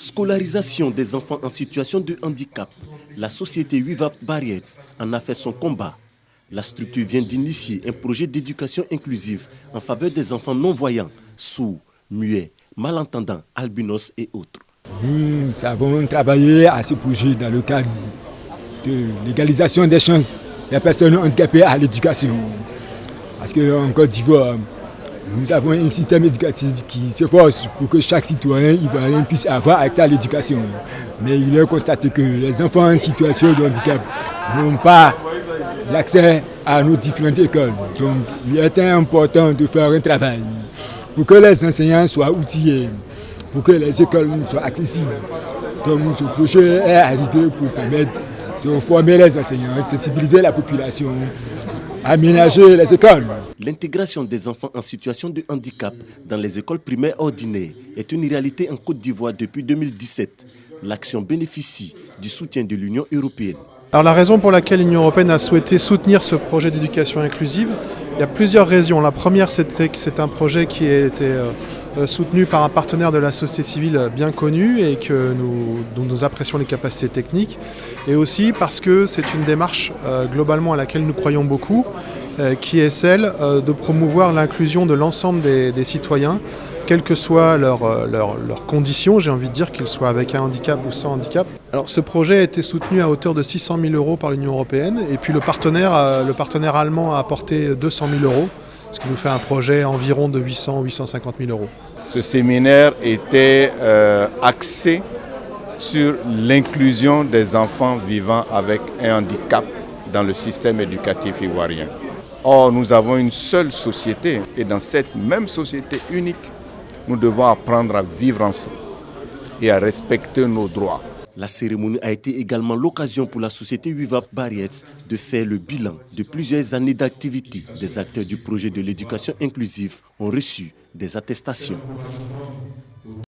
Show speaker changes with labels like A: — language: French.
A: Scolarisation des enfants en situation de handicap. La société Wivaf Barriets en a fait son combat. La structure vient d'initier un projet d'éducation inclusive en faveur des enfants non-voyants, sourds, muets, malentendants, albinos et autres.
B: Nous avons travaillé à ce projet dans le cadre de l'égalisation des chances des personnes handicapées à l'éducation. Parce qu'en Côte d'Ivoire, nous avons un système éducatif qui s'efforce pour que chaque citoyen ivoirien puisse avoir accès à l'éducation. Mais il est constaté que les enfants en situation de handicap n'ont pas l'accès à nos différentes écoles. Donc il est important de faire un travail pour que les enseignants soient outillés, pour que les écoles soient accessibles. Donc ce projet est arrivé pour permettre de former les enseignants, sensibiliser la population, aménager les écoles.
A: L'intégration des enfants en situation de handicap dans les écoles primaires ordinaires est une réalité en Côte d'Ivoire depuis 2017. L'action bénéficie du soutien de l'Union européenne.
C: Alors la raison pour laquelle l'Union européenne a souhaité soutenir ce projet d'éducation inclusive, il y a plusieurs raisons. La première, c'était que c'est un projet qui a été soutenu par un partenaire de la société civile bien connu et dont nous apprécions les capacités techniques. Et aussi parce que c'est une démarche globalement à laquelle nous croyons beaucoup, qui est celle de promouvoir l'inclusion de l'ensemble des citoyens, quelles que soient leurs conditions, j'ai envie de dire, qu'ils soient avec un handicap ou sans handicap. Alors ce projet a été soutenu à hauteur de 600 000 € par l'Union européenne et puis le partenaire allemand a apporté 200 000 €, ce qui nous fait un projet environ de 800 ou 850 000 €.
D: Ce séminaire était axé sur l'inclusion des enfants vivant avec un handicap dans le système éducatif ivoirien. Or, nous avons une seule société et dans cette même société unique, nous devons apprendre à vivre ensemble et à respecter nos droits.
A: La cérémonie a été également l'occasion pour la société Wivaf Barriets de faire le bilan de plusieurs années d'activité. Des acteurs du projet de l'éducation inclusive ont reçu des attestations.